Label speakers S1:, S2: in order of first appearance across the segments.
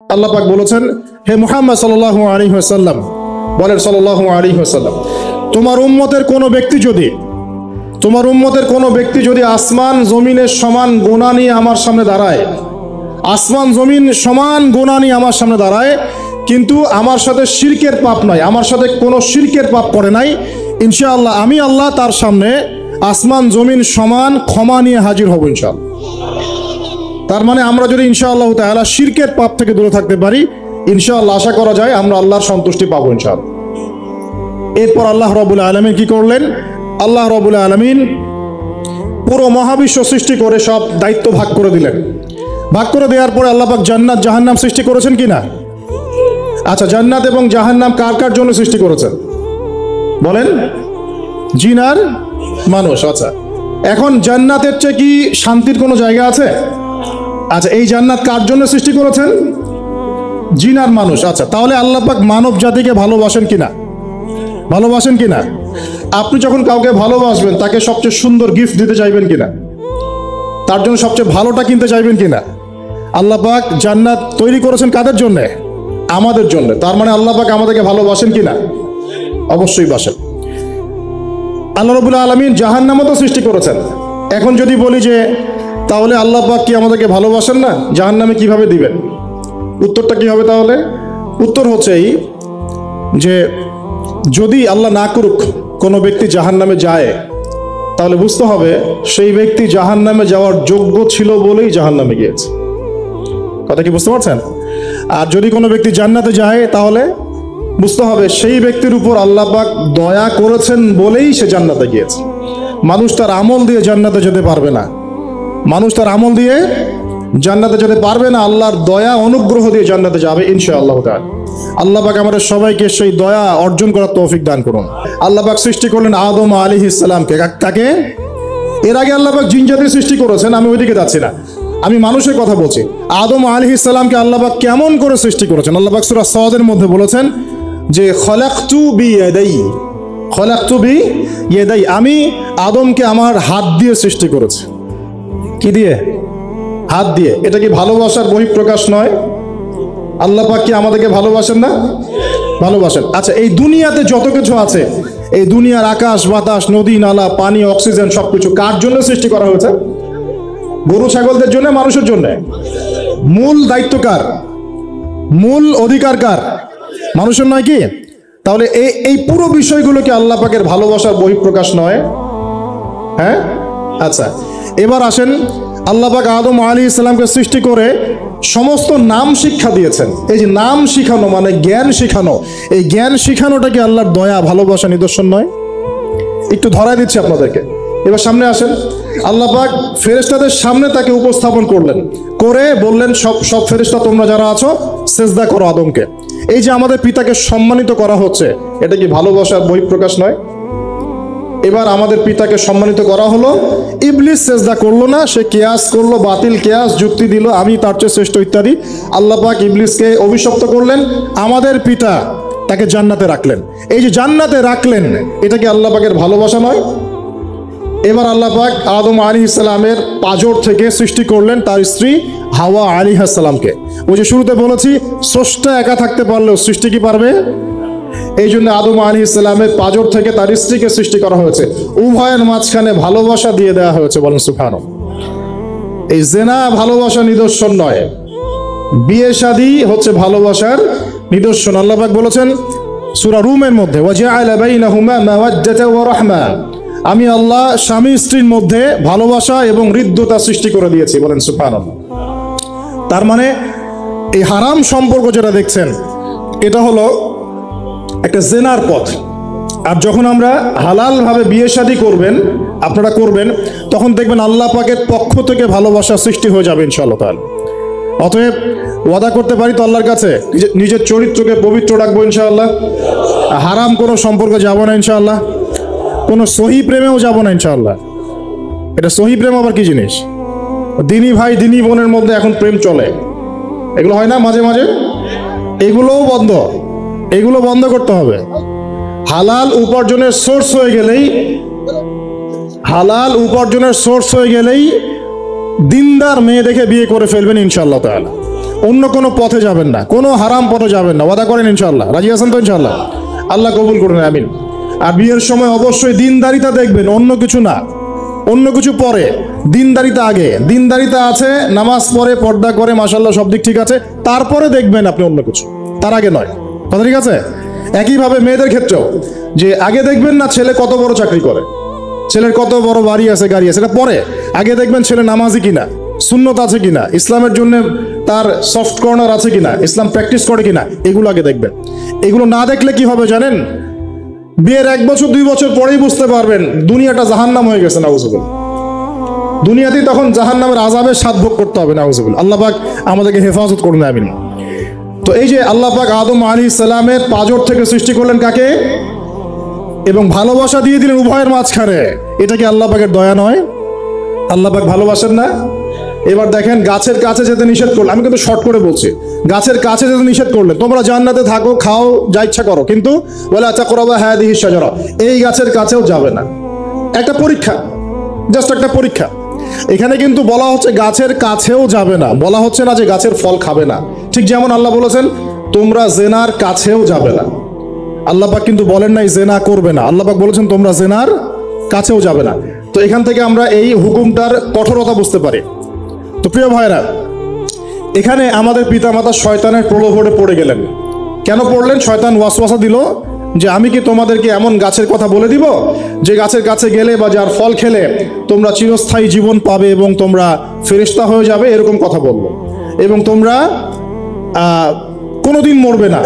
S1: আল্লাহ পাক বলেছেন, হে মুহাম্মদ সাল্লাল্লাহু আলাইহি ওয়াসাল্লাম বলেন, সাল্লাল্লাহু আলাইহি ওয়াসাল্লাম, তোমার উম্মতের কোনো ব্যক্তি যদি আসমান জমিনের সমান গুনাহ নিয়ে আমার সামনে দাঁড়ায়, আসমান জমিন সমান গুনাহ নিয়ে আমার সামনে দাঁড়ায়, কিন্তু আমার সাথে শিরকের পাপ নাই, আমার সাথে কোনো শিরকের পাপ করে নাই, ইনশাআল্লাহ আমি আল্লাহ তার সামনে আসমান জমিন সমান ক্ষমা নিয়ে হাজির হব ইনশাআল্লাহ। তার মানে আমরা যদি ইনশাআল্লাহ তাআলা শিরকের পাপ থেকে দূরে থাকতে পারি, ইনশাআল্লাহ আশা করা যায় আমরা আল্লাহর সন্তুষ্টি পাবো ইনশাআল্লাহ। এরপর আল্লাহ রাব্বুল আলামিন কি করলেন? আল্লাহ রাব্বুল আলামিন পুরো মহাবিশ্ব সৃষ্টি করে সব দায়িত্ব ভাগ করে দিলেন। ভাগ করে দেওয়ার পরে আল্লাহ পাক জান্নাত জাহান্নাম সৃষ্টি করেছেন কিনা? আচ্ছা, জান্নাত এবং জাহান্নাম কার কার জন্য সৃষ্টি করেছেন বলেন? জিন আর মানুষ। আচ্ছা, এখন জান্নাতের চেয়ে কি শান্তির কোনো জায়গা আছে? আচ্ছা, এই জান্নাত কার জন্য সৃষ্টি করেছেন? জিন আর মানুষ। আচ্ছা, তাহলে আল্লাহ পাক মানব জাতিকে ভালোবাসেন কিনা? ভালোবাসেন কিনা? আপনি যখন কাউকে ভালোবাসবেন তাকে সবচেয়ে সুন্দর গিফট দিতে চাইবেন কিনা? তার জন্য সবচেয়ে ভালোটা কিনতে চাইবেন কিনা? আল্লাহ পাক জান্নাত তৈরি করেছেন কাদের জন্য? আমাদের জন্য। তার মানে আল্লাহ পাক আমাদেরকে ভালোবাসেন কিনা? অবশ্যই বাসেন। আল্লাহ রাব্বুল আলামিন জাহান্নামও তো সৃষ্টি করেছেন। এখন যদি বলি যে তাহলে আল্লাহ পাক কি আমাদেরকে ভালোবাসেন না, জাহান্নামে কিভাবে দিবেন? উত্তরটা কি হবে তাহলে? উত্তর হচ্ছে এই যে যদি আল্লাহ না করুক কোনো ব্যক্তি জাহান্নামে যায়, তাহলে বুঝতে হবে সেই ব্যক্তি জাহান্নামে যাওয়ার যোগ্য ছিল বলেই জাহান্নামে গিয়েছে। কথা কি বুঝতে পারছেন? আর যদি কোনো ব্যক্তি জান্নাতে যায়, তাহলে বুঝতে হবে সেই ব্যক্তির উপর আল্লাহ পাক দয়া করেছেন বলেই সে জান্নাতে গিয়েছে। মানুষ তার আমল দিয়ে জান্নাতে যেতে পারবে না, মানুষ তার আমল দিয়ে জান্নাতে যেতে পারবে না, আল্লাহর দয়া অনুগ্রহ দিয়ে জান্নাতে যাবে ইনশাআল্লাহ তাআলা। আল্লাহ পাক আমাদের সবাইকে সেই দয়া অর্জন করার তৌফিক দান করুন। আল্লাহ পাক সৃষ্টি করলেন আদম আলাইহিস সালামকে। কাকে? এর আগে আল্লাহ পাক জিন জাতি সৃষ্টি করেছেন, আমি ওইদিকে যাচ্ছি না, আমি মানুষের কথা বলছি। আদম আলাইহিস সালামকে আল্লাহ পাক কেমন করে সৃষ্টি করেছেন? আল্লাহ পাক সূরা সাদের মধ্যে বলেছেন যে খলাকতু বিয়াদাই, আমি আদমকে আমার হাত দিয়ে সৃষ্টি করেছি। কি দিয়ে? হাত দিয়ে। এটা কি ভালোবাসার বহিঃপ্রকাশ নয়? আল্লাহ পাক কি আমাদেরকে ভালোবাসেন না? ভালোবাসেন। আচ্ছা, এই দুনিয়াতে যত কিছু আছে, এই দুনিয়ার আকাশ বাতাস নদী নালা পানি অক্সিজেন সবকিছু কার জন্য সৃষ্টি করা হয়েছে? গরু ছাগলদের জন্য, মানুষের জন্য? মূল দায়িত্ব কার? মূল অধিকার কার? মানুষের নয় কি? তাহলে এই পুরো বিষয়গুলো কি আল্লাহ পাকের ভালোবাসার বহিঃপ্রকাশ নয়? হ্যাঁ। আচ্ছা, এবার আসেন, আল্লাহ পাক আদম আলাইহিস সালামকে সৃষ্টি করে সমস্ত নাম শিক্ষা দিয়েছেন। এই যে নাম শিখানো মানে জ্ঞান শিখানো, এই জ্ঞান শিখানোটা কি আল্লাহর দয়া ভালোবাসা নিদর্শন নয়? একটু ধরাই দিচ্ছি আপনাদেরকে। এবার সামনে আসেন, আল্লাহ পাক ফেরেশতাদের সামনে তাকে উপস্থাপন করলেন, করে বললেন সব ফেরেশতা তোমরা যারা আছো সেজদা করো আদমকে। এই যে আমাদের পিতাকে সম্মানিত করা হচ্ছে, এটা কি ভালোবাসার বহিঃপ্রকাশ নয়? এবার আমাদের পিতাকে সম্মানিত করা হলো, ইবলিস সেজদা করলো না, সে কিয়াস করলো, বাতিল কিয়াস যুক্তি দিল আমি তার চেয়ে শ্রেষ্ঠ ইত্যাদি। আল্লাহ পাক ইবলিসকে অভিশপ্ত করলেন, আমাদের পিতা তাকে জান্নাতে রাখলেন। এই যে জান্নাতে রাখলেন, এটা কি আল্লাহ পাকের ভালোবাসা নয়? এবার আল্লাহ পাক আদম আলাইহিস সালামের পাঁজর থেকে সৃষ্টি করলেন তার স্ত্রী হাওয়া আলাইহিস সালামকে। ওই যে শুরুতে বলেছি, স্রষ্টা একা থাকতে পারলেও সৃষ্টি কি পারবে? এই জন্য আদম আলাইহিস সালামের পাঁজর থেকে তার স্ত্রীকে সৃষ্টি করা হয়েছে। উভয়ের মাঝখানে ভালোবাসা দিয়ে দেওয়া হয়েছে, বলেন সুবহানাল্লাহ। এই জিনা ভালোবাসা নিদর্শন নয়, বিয়ে শাদী হচ্ছে ভালোবাসার নিদর্শন। আল্লাহ পাক বলেছেন সূরা রুমের মধ্যে, ওয়াজআলা বাইনাহুমা মাওয়াদ্দাতা ওয়া রাহমা, আমি আল্লাহ স্বামী স্ত্রীর মধ্যে ভালোবাসা এবং হৃদ্যতা সৃষ্টি করে দিয়েছি, বলেন সুবহানাল্লাহ। তার মানে এই হারাম সম্পর্ক যেটা দেখছেন, এটা হলো একটা জেনার পথ। আর যখন আমরা হালাল ভাবে বিয়ে শাদী আপনারা করবেন, তখন দেখবেন আল্লাহ পাকের পক্ষ থেকে ভালোবাসা সৃষ্টি হয়ে যাবে ইনশাআল্লাহ তাআলা। অতএব ওয়াদা করতে পারি তো আল্লাহর কাছে, নিজের চরিত্রকে পবিত্র রাখবো ইনশাআল্লাহ, হারাম কোনো সম্পর্কে যাব না ইনশাআল্লাহ, কোনো সহি প্রেমেও যাব না ইনশাআল্লাহ। এটা সহি প্রেম আবার কি জিনিস? দিনী ভাই দিনী বোনের মধ্যে এখন প্রেম চলে, এগুলো হয় না মাঝে মাঝে? এগুলোও বন্ধ, এগুলো বন্ধ করতে হবে। হালাল উপার্জনের সোর্স হয়ে গেলেই দিনদার মেয়ে দেখে বিয়ে করে ফেলবেন ইনশাআল্লাহ তাআলা। অন্য কোনো পথে যাবেন না, কোনো হারাম পথে যাবেন না। ওয়াদা করেন ইনশাআল্লাহ? রাজি আছেন তো ইনশাআল্লাহ? আল্লাহ কবুল করুন, আমিন। আর বিয়ের সময় অবশ্যই দিনদারিতা দেখবেন, অন্য কিছু না। অন্য কিছু পরে, দিনদারিতা আগে। দিনদারিতা আছে, নামাজ পড়ে, পর্দা করে, মাশাআল্লাহ সব দিক ঠিক আছে, তারপরে দেখবেন আপনি অন্য কিছু, তার আগে নয়। কথা ঠিক আছে? একইভাবে মেয়েদের ক্ষেত্রেও, যে আগে দেখবেন না ছেলে কত বড় চাকরি করে, ছেলের কত বড় বাড়ি আছে, গাড়ি আছে, এটা পরে। আগে দেখবেন ছেলে নামাজি কিনা, সুন্নত আছে কিনা, ইসলামের জন্য তার সফট কর্নার আছে কিনা, ইসলাম প্র্যাকটিস করে কিনা, এগুলো আগে দেখবেন। এগুলো না দেখলে কি হবে জানেন? বিয়ের 1 বছর 2 বছর পরেই বুঝতে পারবেন দুনিয়াটা জাহান্নাম হয়ে গেছে, নাউজুবিল্লাহ। দুনিয়াতেই তখন জাহান্নামের আযাবের স্বাদ ভোগ করতে হবে, নাউজুবিল্লাহ। আল্লাহ পাক আমাদেরকে হেফাজত করুন, আমিন। তো এই যে আল্লাহ পাক আদম আলাইহিস সালামের পাঁজর থেকে সৃষ্টি করলেন কাকে, এবং ভালোবাসা দিয়ে দিলেন উভয়ের মাঝখানে, এটা কি আল্লাহ পাকের দয়া নয়? আল্লাহ পাক ভালোবাসেন না? এবার দেখেন, গাছের কাছে যেতে নিষেধ করলেন। আমি কিন্তু শর্ট করে বলছি, গাছের কাছে যেতে নিষেধ করলেন, তোমরা জান্নাতে থাকো, খাও, যা ইচ্ছা করো, কিন্তু ওয়ালা তাকরাবা হাদিহিশ শাজারা, এই গাছের কাছেও যাবে না। একটা পরীক্ষা, জাস্ট একটা পরীক্ষা। এখানে কিন্তু বলা হচ্ছে গাছের কাছেও যাবে না, বলা হচ্ছে না যে গাছের ফল খাবে না। ঠিক যেমন আল্লাহ বলেছেন তোমরা জেনার কাছেও যাবে না। আল্লাহ পাক কিন্তু বলেন নাই জেনা করবে না, আল্লাহ পাক বলেছেন তোমরা জেনার কাছেও যাবে না। তো এখান থেকে আমরা এই হুকুমটার কঠোরতা বুঝতে পারি। তো প্রিয় ভাইরা, এখানে আমাদের পিতামাতা শয়তানের প্রলোভনে পড়ে গেলেন। কেন পড়লেন? শয়তান ওয়াসওয়াসা দিল যে আমি কি তোমাদেরকে এমন গাছের কথা বলে দিব যে গাছের কাছে গেলে বা যার ফল খেলে তোমরা চিরস্থায়ী জীবন পাবে এবং তোমরা ফেরেশতা হয়ে যাবে, এরকম কথা বললো, এবং তোমরা কোনোদিন মরবে না।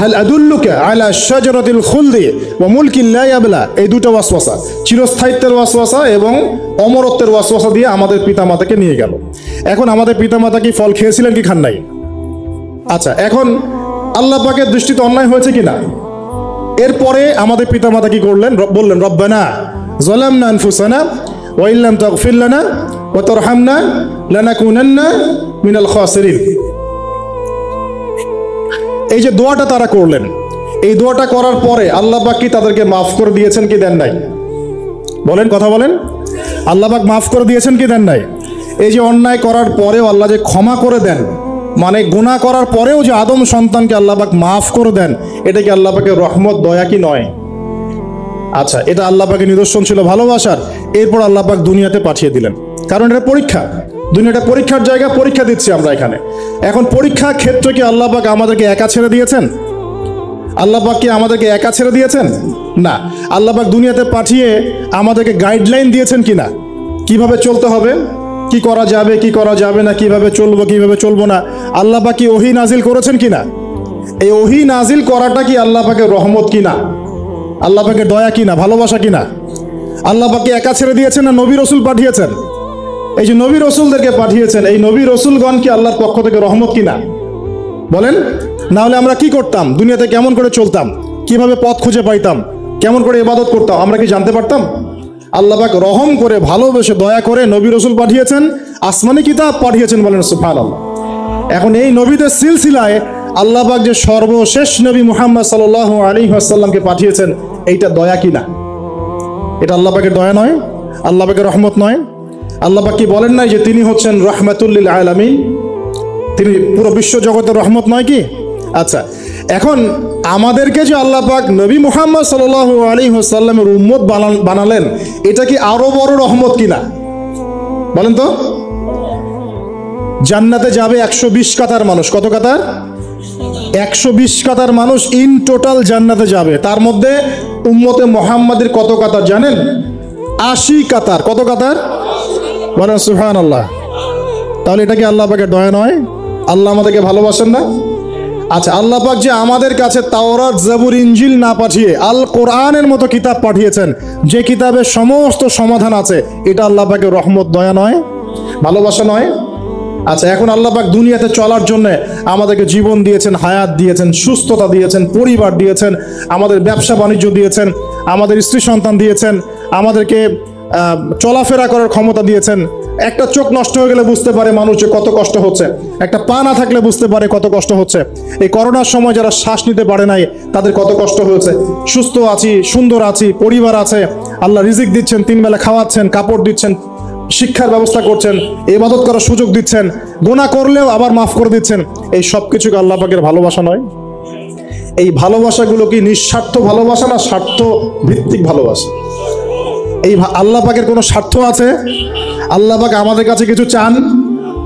S1: হাল আদুল্লুকা আলা শাজারাতিল খুলদি ওয়া মুলকিন লা ইয়াবলা, এই দুটো ওয়াসওয়াসা, চিরস্থায়িত্বের ওয়াসওয়াসা এবং অমরত্বের ওয়াসওয়াসা দিয়ে আমাদের পিতামাতাকে নিয়ে গেল। এখন আমাদের পিতামাতা কি ফল খেয়েছিলেন কি খান নাই? আচ্ছা, এখন আল্লাহ পাকের দৃষ্টিতে অন্যায় হয়েছে কিনা? এরপরে আমাদের পিতামাতা কি করলেন? বললেন রব্বানা যালামনা আনফুসানা ওয়া ইল্লাম তাগফির লানা ওয়া তারহামনা লানাকুনান্না মিনাল খাসিরিন। এই যে দোয়াটা তারা করলেন, এই দোয়াটা করার পরে আল্লাহ পাক কি তাদেরকে মাফ করে দিয়েছেন কি দেন নাই? বলেন, কথা বলেন। আল্লাহ পাক মাফ করে দিয়েছেন কি দেন নাই? এই যে অন্যায় করার পরেও আল্লাহ যে ক্ষমা করে দেন, মানে গুনাহ করার পরেও যে আদম সন্তানকে আল্লাহ পাক মাফ করে দেন, এটা কি আল্লাহ পাকের রহমত, দয়া কি নয়? আচ্ছা, এটা আল্লাহ পাকের নিদর্শন ছিল ভালোবাসার। এরপর আল্লাহ পাক দুনিয়াতে পাঠিয়ে দিলেন, কারণ এটা পরীক্ষা। দুনিয়াটা পরীক্ষার জায়গা, পরীক্ষা দিচ্ছি আমরা এখানে। এখন পরীক্ষা ক্ষেত্রে কি আল্লাহ পাক আমাদেরকে একা ছেড়ে দিয়েছেন? আল্লাহ পাক কি আমাদেরকে একা ছেড়ে দিয়েছেন? না। আল্লাহ পাক দুনিয়াতে পাঠিয়ে আমাদেরকে গাইডলাইন দিয়েছেন কিনা, কিভাবে চলতে হবে, কি করা যাবে, কি করা যাবে না, কিভাবে চলবো, কিভাবে চলবো না। আল্লাহ পাক কি ওহী নাজিল করেছেন কিনা? এই ওহী নাজিল করাটা কি আল্লাহ পাকের রহমত কিনা, আল্লাহ পাকের দয়া কিনা, ভালোবাসা কিনা? আল্লাহ পাক কি একা ছেড়ে দিয়েছেন না নবী রসুল পাঠিয়েছেন? এই যে নবী রসুলদেরকে পাঠিয়েছেন, এই নবী রসুলগণ কি আল্লাহর পক্ষ থেকে রহমত কিনা? বলেন। না হলে আমরা কি করতাম? দুনিয়াতে কেমন করে চলতাম, কিভাবে পথ খুঁজে পাইতাম, কেমন করে ইবাদত করতাম, আমরা কি জানতে পারতাম? আল্লাহ পাক রহম করে, ভালোবেসে, দয়া করে নবী রসুল পাঠিয়েছেন, আসমানি কিতাব পাঠিয়েছেন, বলেন সুবহানাল্লাহ। এখন এই নবীদের সিলসিলায় আল্লাহ পাক যে সর্বশেষ নবী মুহাম্মদ সাল্লাল্লাহু আলাইহি ওয়াসাল্লামকে পাঠিয়েছেন, এইটা দয়া কিনা? এটা আল্লাহ পাকের দয়া নয়? আল্লাহ পাকের রহমত নয়? আল্লাহ পাক কি বলেন নাই যে তিনি হচ্ছেন রাহমাতুল লিল আলামিন, তিনি পুরো বিশ্ব জগতের রহমত নয় কি? আচ্ছা, এখন আমাদেরকে যে আল্লাহ পাক নবী মুহাম্মদ সাল্লাল্লাহু আলাইহি ওয়াসাল্লামের উম্মত বানালেন, এটা কি আরো বড় রহমত কিনা? বলেন তো। জান্নাতে যাবে 120 কাতার মানুষ। কত কাতার? 120 কাতার মানুষ ইন টোটাল জান্নাতে যাবে। তার মধ্যে উম্মতে মুহাম্মাদের কত কাতার জানেন? 80 কাতার। কত কাতার? বলেন সুবহানাল্লাহ। তাহলে এটা কি আল্লাহ পাকের দয়া নয়? আল্লাহ আমাদেরকে ভালোবাসেন না? আচ্ছা, আল্লাহ পাক যে আমাদের কাছে তাওরাত, জাবুর, ইনজিল না পাঠিয়ে আল কোরআনের মতো কিতাব পাঠিয়েছেন, যে কিতাবে সমস্ত সমাধান আছে, এটা আল্লাহ পাকের রহমত, দয়া নয়, ভালোবাসা নয়? আচ্ছা, এখন আল্লাহ পাক দুনিয়াতে চলার জন্য আমাদেরকে জীবন দিয়েছেন, হায়াত দিয়েছেন, সুস্থতা দিয়েছেন, পরিবার দিয়েছেন, আমাদের ব্যবসা বাণিজ্য দিয়েছেন, আমাদের স্ত্রী সন্তান দিয়েছেন, আমাদেরকে চলাফেরা করার ক্ষমতা দিয়েছেন। একটা চোখ নষ্ট হয়ে গেলে বুঝতে পারে মানুষ যে কত কষ্ট হচ্ছে, একটা পা না থাকলে বুঝতে পারে কত কষ্ট হচ্ছে। এই করোনার সময় যারা শ্বাস নিতে পারে নাই, তাদের কত কষ্ট হয়েছে। সুস্থ আছি, সুন্দর আছি, পরিবার আছে, আল্লাহ রিজিক দিচ্ছেন, 3 বেলা খাওয়াচ্ছেন, কাপড় দিচ্ছেন, শিক্ষার ব্যবস্থা করছেন, ইবাদত করার সুযোগ দিচ্ছেন, গুনাহ করলেও আবার মাফ করে দিচ্ছেন। এই সব কিছুকে আল্লাহ পাকের ভালোবাসা নয়? এই ভালোবাসাগুলো কি নিঃস্বার্থ ভালোবাসা না স্বার্থ ভিত্তিক ভালোবাসা? এই আল্লাহ পাকের কোনো স্বার্থ আছে? আল্লাহ পাক আমাদের কাছে কিছু চান?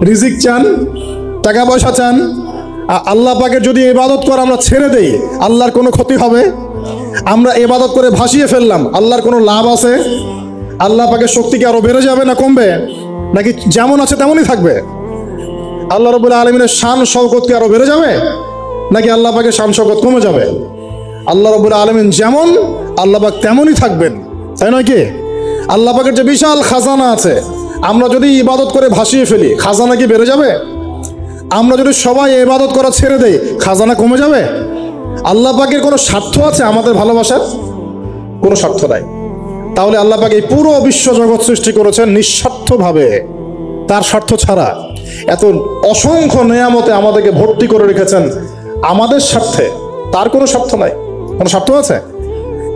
S1: রিজিক চান? টাকা পয়সা চান? আল্লাহ পাকের যদি ইবাদত করে আমরা ছেড়ে দেই, আল্লাহর কোনো ক্ষতি হবে? আমরা ইবাদত করে ভাসিয়ে ফেললাম, আল্লাহর কোনো লাভ আছে? আল্লাহ পাকের শক্তি কি আরো বেড়ে যাবে না কমবে, নাকি যেমন আছে তেমনই থাকবে? আল্লাহ রাব্বুল আলামিনের শান শওকত কি আরো বেড়ে যাবে, নাকি আল্লাহ পাকের শান শওকত কমে যাবে? আল্লাহ রাব্বুল আলামিন যেমন, আল্লাহ পাক তেমনই থাকবেন, তাই নয় কি? আল্লাহ পাকের যে বিশাল খাজানা আছে, আমরা যদি ইবাদত করে ভাসিয়ে ফেলি, খাজানা কি বেড়ে যাবে? আমরা যদি সবাই ইবাদত করা ছেড়ে দেই, খাজানা কমে যাবে? আল্লাহ পাকের কোনো স্বার্থ আছে আমাদের ভালোবাসার? কোনো স্বার্থ নাই। তাহলে আল্লাহ পাক এই পুরো বিশ্ব জগৎ সৃষ্টি করেছেন নিঃস্বার্থভাবে, তার স্বার্থ ছাড়া। এত অসংখ্য নেয়ামতে আমাদেরকে ভর্তি করে রেখেছেন আমাদের স্বার্থে, তার কোনো স্বার্থ নাই। কোনো স্বার্থ আছে?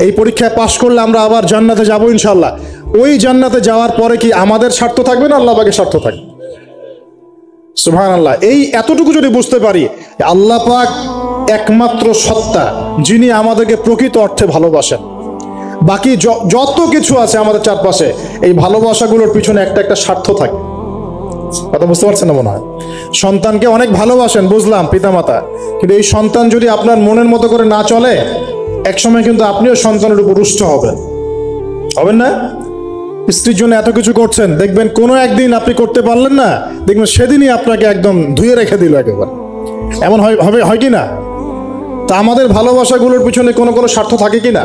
S1: এই পরীক্ষায় পাশ করলে আমরা আবার জান্নাতে যাবো ইনশাআল্লাহ। ওই জান্নাতে যাওয়ার পরে কি আমাদের স্বার্থ থাকবে না আল্লাহ পাকের স্বার্থ থাকবে? সুবহানাল্লাহ। এই এতটুকু যদি বুঝতে পারি, আল্লাহ পাক একমাত্র সত্তা যিনি আমাদেরকে প্রকৃত অর্থে ভালোবাসেন। বাকি যত কিছু আছে আমাদের চারপাশে, এই ভালোবাসাগুলোর পিছনে একটা একটা স্বার্থ থাকে। কথা বুঝতে পারছেন না মনে হয়? সন্তানকে অনেক ভালোবাসেন, বুঝলাম, পিতামাতা, কিন্তু এই সন্তান যদি আপনার মনের মতো করে না চলে, একসময় কিন্তু আপনিও সন্তানের উপর রুষ্ট হবেন, হবেন না? স্ত্রীর জন্য এত কিছু করছেন, দেখবেন কোনো একদিন আপনি করতে পারলেন না, দেখবেন সেদিনই আপনাকে একদম ধুয়ে রেখে দিল একেবারে। এমন হয় কি না? তা আমাদের ভালোবাসাগুলোর পিছনে কোনো কোনো স্বার্থ থাকে কি না?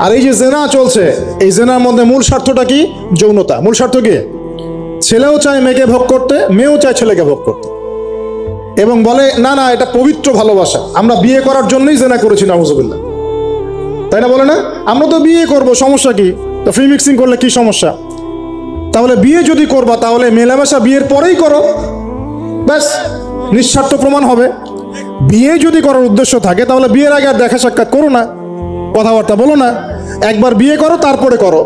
S1: আর এই যে জেনা চলছে, এই জেনার মধ্যে মূল স্বার্থটা কি? যৌনতা। মূল স্বার্থ কি? ছেলেও চায় মেয়েকে ভোগ করতে, মেয়েও চায় ছেলেকে ভোগ করতে, এবং বলে না না এটা পবিত্র ভালোবাসা, আমরা বিয়ে করার জন্যই জেনা করেছি, নাউযুবিল্লাহ। তাই না? বলে না, আমরা তো বিয়ে করব, সমস্যা কি? তো ফ্রি মিক্সিং করলে কি সমস্যা? তাহলে বিয়ে যদি করবা, তাহলে মেলামেশা বিয়ের পরেই করো, ব্যাস, নিঃস্বার্থ প্রমাণ হবে। বিয়ে যদি করার উদ্দেশ্য থাকে, তাহলে বিয়ের আগে আর দেখা সাক্ষাৎ করো না, কথাবার্তা বলো না, একবার বিয়ে করো তারপরে করো,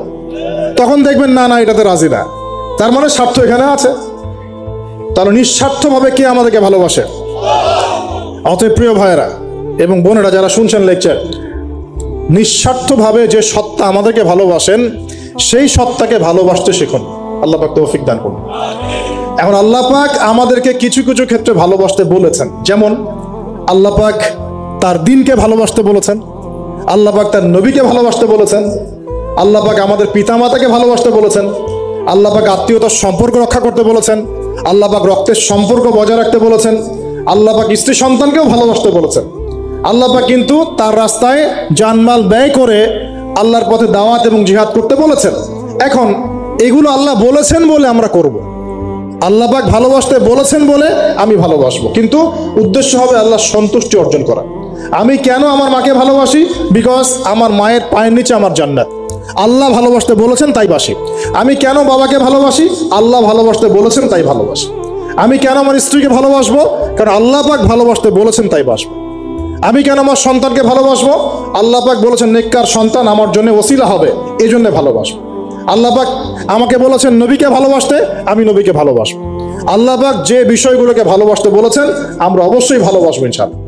S1: তখন দেখবেন না না এটাতে রাজি না, তার মানে স্বার্থ এখানে আছে। তাহলে নিঃস্বার্থভাবে কে আমাদেরকে ভালোবাসে? অতএব প্রিয় ভাইয়েরা এবং বোনেরা যারা শুনছেন লেকচার, নিঃস্বার্থভাবে যে সত্তা আমাদেরকে ভালোবাসেন, সেই সত্তাকে ভালোবাসতে শিখুন। আল্লাহ পাক তৌফিক দান করুন। এখন আল্লাহ পাক আমাদেরকে কিছু কিছু ক্ষেত্রে ভালোবাসতে বলেছেন, যেমন আল্লাহ পাক তার দ্বীনকে ভালোবাসতে বলেছেন, আল্লাহ পাক তার নবীকে ভালোবাসতে বলেছেন, আল্লাহ পাক আমাদের পিতামাতাকে ভালোবাসতে বলেছেন, আল্লাহ পাক আত্মীয়তার সম্পর্ক রক্ষা করতে বলেছেন, আল্লাহ পাক রক্তের সম্পর্ক বজায় রাখতে বলেছেন, আল্লাহ পাক স্ত্রী সন্তানকেও ভালোবাসতে বলেছেন। আল্লাহ পাক কিন্তু তার রাস্তায় জানমাল ব্যয় করে আল্লাহর পথে দাওয়াত এবং জিহাদ করতে বলেছেন। এখন এগুলো আল্লাহ বলেছেন বলে আমরা করব, আল্লাহ পাক ভালোবাসতে বলেছেন বলে আমি ভালোবাসবো, কিন্তু উদ্দেশ্য হবে আল্লাহর সন্তুষ্টি অর্জন করা। আমি কেন আমার মাকে ভালোবাসি? বিকজ আমার মায়ের পায়ের নিচে আমার জান্নাত, আল্লাহ ভালোবাসতে বলেছেন তাই বাসি। আমি কেন বাবাকে ভালোবাসি? আল্লাহ ভালোবাসতে বলেছেন তাই ভালোবাসি। আমি কেন আমার স্ত্রীকে ভালোবাসবো? কারণ আল্লাহ পাক ভালোবাসতে বলেছেন তাই বাসবো। আমি কেন আমার সন্তানকে ভালোবাসবো? আল্লাহ পাক বলেছেন নেককার সন্তান আমার জন্য ওসিলা হবে, এই জন্য ভালোবাসবো। আল্লাহ পাক আমাকে বলেছেন নবীকে ভালোবাসতে, আমি নবীকে ভালোবাসবো। আল্লাহ পাক যে বিষয়গুলোকে ভালোবাসতে বলেছেন আমরা অবশ্যই ভালোবাসবো ইনশাআল্লাহ।